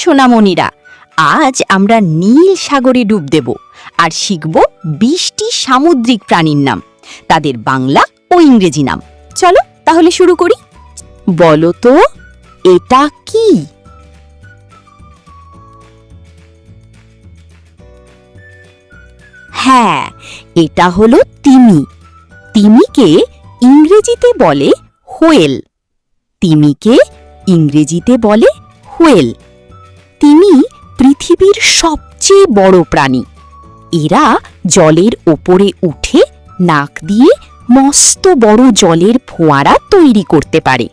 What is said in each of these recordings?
সোনামণিরা, আজ আমরা নীল সাগরে ডুব দেব আর শিখব 20টি সামুদ্রিক প্রাণীর নাম, তাদের বাংলা ও ইংরেজি নাম। চলো তাহলে শুরু করি। বলো তো, এটা কি? হ্যাঁ, এটা হলো তিমি। তিমিকে ইংরেজিতে বলে হোয়েল। তিমিকে ইংরেজিতে বলে হোয়েল। তিমি পৃথিবীর সবচেয়ে বড় প্রাণী। এরা জলের ওপরে উঠে নাক দিয়ে মস্ত বড় জলের ফোয়ারা তৈরি করতে পারে।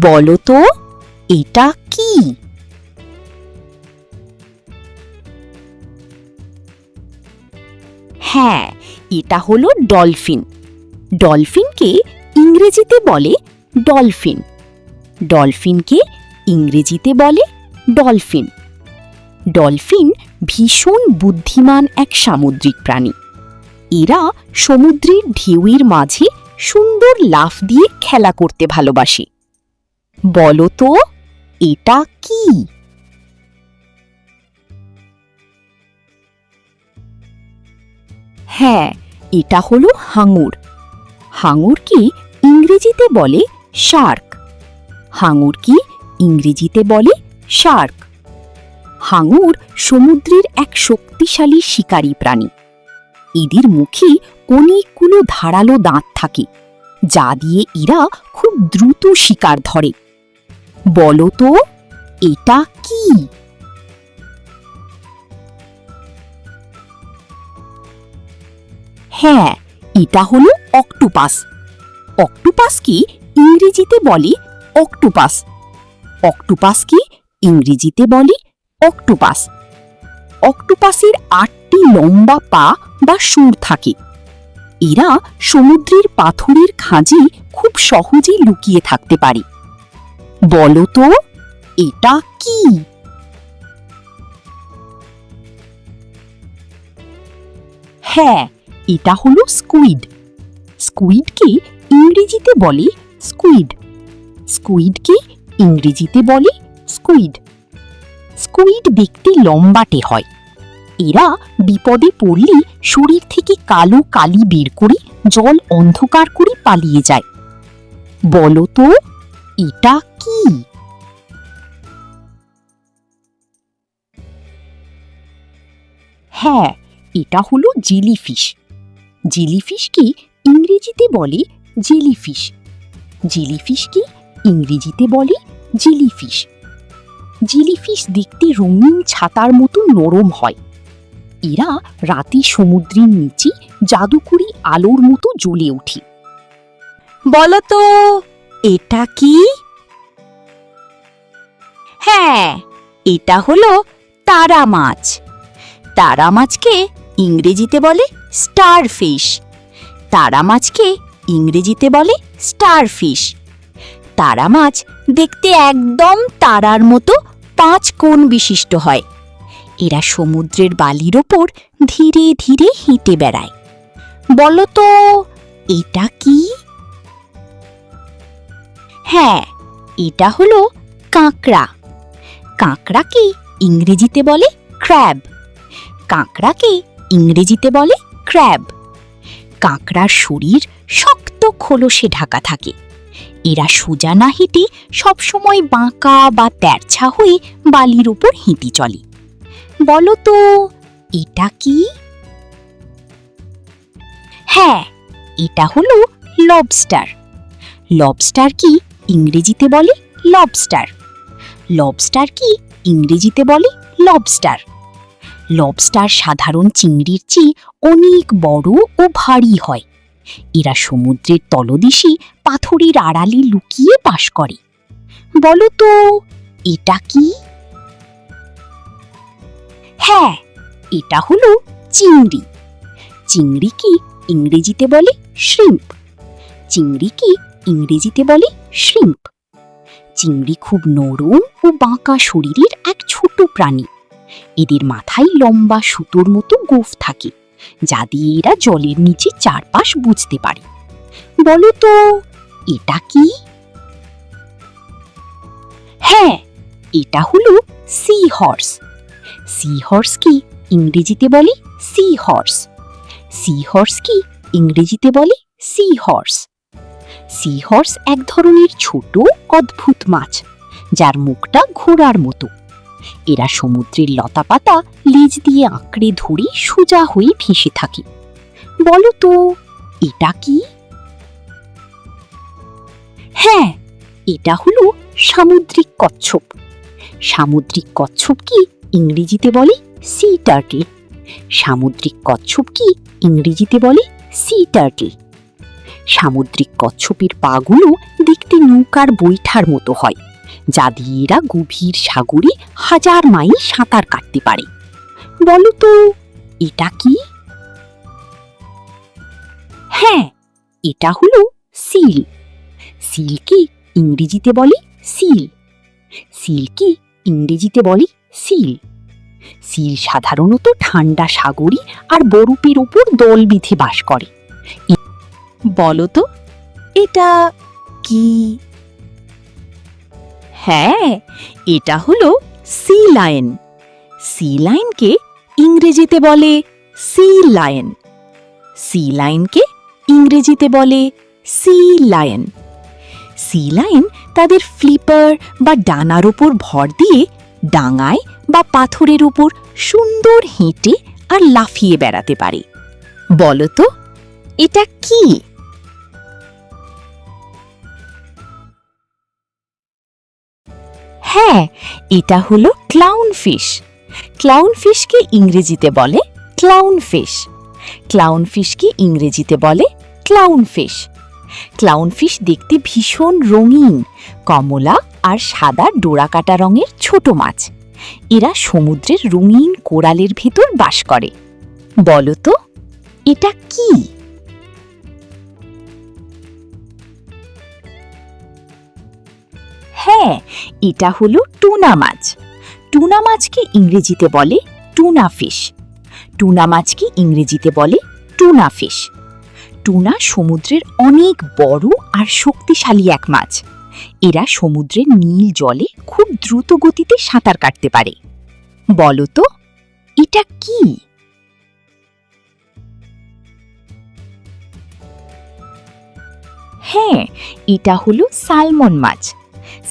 বলো তো, এটা কি? হ্যাঁ, এটা হলো ডলফিন। ডলফিনকে ইংরেজিতে বলে ডলফিন। ডলফিনকে ইংরেজিতে বলে ডলফিন। ডলফিন ভীষণ বুদ্ধিমান এক সামুদ্রিক প্রাণী। এরা সমুদ্রের ঢেউয়ের মাঝে সুন্দর লাফ দিয়ে খেলা করতে ভালোবাসে। বলো তো, এটা কি? হ্যাঁ, এটা হলো হাঙর। হাঙরকে ইংরেজিতে বলে শার্ক। হাঙরকে ইংরেজিতে বলে শার্ক। হাঙর সমুদ্রের এক শক্তিশালী শিকারী প্রাণী। এদের মুখে অনেকগুলো ধারালো দাঁত থাকে, যা দিয়ে এরা খুব দ্রুত শিকার ধরে। বলো তো, এটা কি? হ্যাঁ, এটা হলো অক্টোপাস। অক্টোপাসকে ইংরেজিতে বলে অক্টোপাস। অক্টোপাসকে ইংরেজিতে বলে অক্টোপাস। অক্টোপাসের 8টি লম্বা পা বা শুঁড় থাকে। এরা সমুদ্রের পাথরের খাঁজে খুব সহজে লুকিয়ে থাকতে পারে। বলো তো, এটা কি? হ্যাঁ, এটা হলো স্কুইড। স্কুইডকে ইংরেজিতে বলে স্কুইড। স্কুইডকে ইংরেজিতে বলে স্কুইড। স্কুইড দেখতে লম্বাটে হয়। এরা বিপদে পড়লে শরীর থেকে কালো কালি বের করে জল অন্ধকার করে পালিয়ে যায়। বলো তো, এটা কি? হ্যাঁ, এটা হলো জেলিফিশ। জেলিফিশকে ইংরেজিতে বলে জেলিফিশ। জেলিফিশকে ইংরেজিতে বলে জেলিফিশ। জেলিফিশ দেখতে রঙিন ছাতার মতো নরম হয়। এরা রাতে সমুদ্রের নিচে জাদুকরি আলোর মতো জ্বলে ওঠে। বলো তো, এটা কি? হ্যাঁ, এটা হলো তারা মাছ। তারা মাছকে ইংরেজিতে বলে স্টারফিশ। তারা মাছকে ইংরেজিতে বলে স্টারফিশ। তারা মাছ দেখতে একদম তারার মতো 5 কোণ বিশিষ্ট হয়। এরা সমুদ্রের বালির ওপর ধীরে ধীরে হেঁটে বেড়ায়। বলো তো, এটা কি? হ্যাঁ, এটা হলো কাঁকড়া। কাঁকড়াকে ইংরেজিতে বলে ক্র্যাব। কাঁকড়াকে ইংরেজিতে বলে ক্র্যাব। কাঁকড়ার শরীর শক্ত খোলসে ঢাকা থাকে। এরা সোজা না হেঁটে সবসময় বাঁকা বা তেরছা হয়ে বালির উপর হেঁটে চলে। বলো তো, এটা কি? হ্যাঁ, এটা হলো লবস্টার। লবস্টার কি ইংরেজিতে বলে লবস্টার। লবস্টার কি ইংরেজিতে বলে লবস্টার। লবস্টার সাধারণ চিংড়ির চেয়ে অনেক বড় ও ভারী হয়। এরা সমুদ্রের তলদেশে পাথরের আড়ালে লুকিয়ে বাস করে। বলো তো, এটা কি? হ্যাঁ, এটা হলো চিংড়ি। চিংড়িকে ইংরেজিতে বলে শ্রিম্প। চিংড়িকে ইংরেজিতে বলে শ্রিম্প। চিংড়ি খুব নরম ও বাঁকা শরীরের এক ছোট প্রাণী। এদের মাথায় লম্বা সুতোর মতো গোঁফ থাকে, যা দিয়ে এরা জলের নিচে চারপাশ বুঝতে পারে। বলো তো, এটা কি? হ্যাঁ, এটা হলো সি হর্স। সি হর্স কি ইংরেজিতে বলে সি হর্স। সি হর্স কি ইংরেজিতে বলে সি হর্স। সি হর্স এক ধরনের ছোট অদ্ভুত মাছ, যার মুখটা ঘোড়ার মতো। এরা সমুদ্রের লতাপাতা লেজ দিয়ে আঁকড়ে ধরে সোজা হয়ে ভেসে থাকে। বলো তো এটা কি? হ্যাঁ, এটা হলো সামুদ্রিক কচ্ছপ। সামুদ্রিক কচ্ছপ কি ইংরেজিতে বলে সি টার্টল। সামুদ্রিক কচ্ছপ কি ইংরেজিতে বলে সি টার্টল। সামুদ্রিক কচ্ছপের পাগুলো দেখতে নৌকার বৈঠার মতো হয়, যা দিয়ে এরা গভীর সাগরে 1000 মাইল সাঁতার কাটতে পারে। বলো তো এটা কি? হ্যাঁ, এটা হলো সিল। সিল কি ইংরেজিতে বলে সিল। সিল কি ইংরেজিতে বলে সিল। সিল সাধারণত ঠান্ডা সাগরে আর বরফের উপর দল বেঁধে বাস করে। বলো তো এটা কি? হ্যাঁ, এটা হলো সি লায়ন। সি লায়নকে ইংরেজিতে বলে সি লায়ন। সি লায়নকে ইংরেজিতে বলে সি লায়ন। সি লায়ন তাদের ফ্লিপার বা ডানার উপর ভর দিয়ে ডাঙায় বা পাথরের উপর সুন্দর হেঁটে আর লাফিয়ে বেড়াতে পারে। বলো তো এটা কি? হ্যাঁ, এটা হলো ক্লাউন ফিশ। ক্লাউন ফিশকে ইংরেজিতে বলে ক্লাউন ফিশ। ক্লাউন ফিশকে ইংরেজিতে বলে ক্লাউন ফিশ। ক্লাউন ফিশ দেখতে ভীষণ রঙিন, কমলা আর সাদা ডোরাকাটা রঙের ছোট মাছ। এরা সমুদ্রের রঙিন কোরালের ভেতর বাস করে। বলো তো এটা কি? হ্যাঁ, এটা হলো টুনা মাছ। টুনা মাছকে ইংরেজিতে বলে টুনা ফিশ। টুনা মাছকে ইংরেজিতে বলে টুনা ফিশ। টুনা সমুদ্রের অনেক বড় আর শক্তিশালী এক মাছ। এরা সমুদ্রের নীল জলে খুব দ্রুত গতিতে সাঁতার কাটতে পারে। বলো তো এটা কি? হ্যাঁ, এটা হলো সালমন মাছ।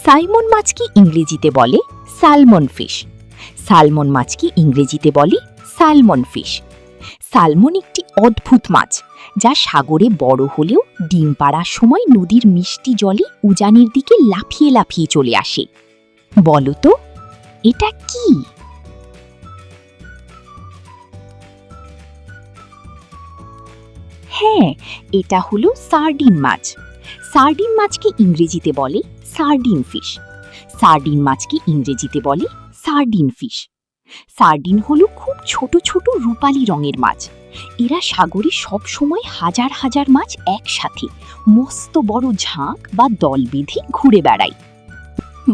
সালমন মাছকে ইংরেজিতে বলে সালমন ফিশ। সালমন মাছকে ইংরেজিতে বলে সালমন ফিশ। সালমন একটি অদ্ভুত মাছ, যা সাগরে বড় হলেও ডিম পাড়ার সময় নদীর মিষ্টি জলে উজানের দিকে লাফিয়ে লাফিয়ে চলে আসে। বলো তো এটা কি? হ্যাঁ, এটা হলো সার্ডিন মাছ। সার্ডিন মাছকে ইংরেজিতে বলে সার্ডিন ফিশ। সার্ডিন মাছকে ইংরেজিতে বলে সার্ডিন ফিশ। সার্ডিন হলো খুব ছোট ছোট রূপালী রঙের মাছ। এরা সাগরে সব সময় হাজার হাজার মাছ একসাথে মস্ত বড় ঝাঁক বা দল বেঁধে ঘুরে বেড়ায়।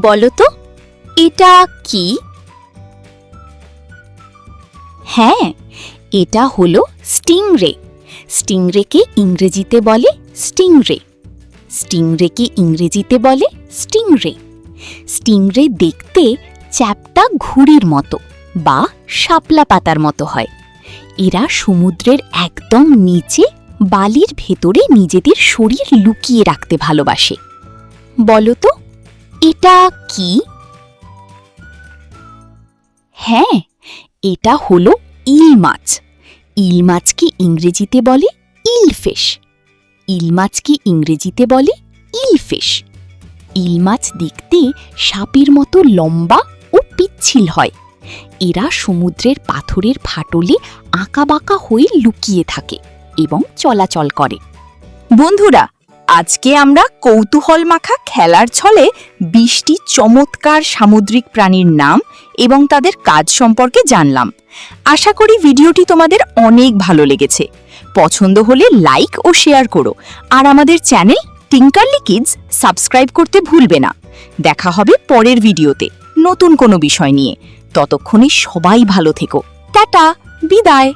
বলো তো এটা কি? হ্যাঁ, এটা হলো স্টিংরে। স্টিংরেকে ইংরেজিতে বলে স্টিংরে। স্টিংরেকে ইংরেজিতে বলে স্টিংরে। স্টিংরে দেখতে চ্যাপ্টা ঘুড়ির মতো বা শাপলা পাতার মতো হয়। এরা সমুদ্রের একদম নিচে বালির ভেতরে নিজেদের শরীর লুকিয়ে রাখতে ভালোবাসে। বলো তো এটা কি? হ্যাঁ, এটা হলো ইল মাছ। ইল মাছকে ইংরেজিতে বলে ইলফিশ। ইল মাছকে ইংরেজিতে বলে ইলফিশ। ইল মাছ দেখতে সাপের মতো লম্বা ও পিচ্ছিল হয়। এরা সমুদ্রের পাথরের ফাটলে আঁকাবাঁকা হয়ে লুকিয়ে থাকে এবং চলাচল করে। বন্ধুরা, আজকে আমরা কৌতূহল মাখা খেলার ছলে 20টি চমৎকার সামুদ্রিক প্রাণীর নাম এবং তাদের কাজ সম্পর্কে জানলাম। আশা করি ভিডিওটি তোমাদের অনেক ভালো লেগেছে। পছন্দ হলে লাইক ও শেয়ার করো, আর আমাদের চ্যানেল টিঙ্কারলি কিডস সাবস্ক্রাইব করতে ভুলবে না। দেখা হবে পরের ভিডিওতে নতুন কোনো বিষয় নিয়ে। ততক্ষণে সবাই ভালো থেকো। টাটা, বিদায়।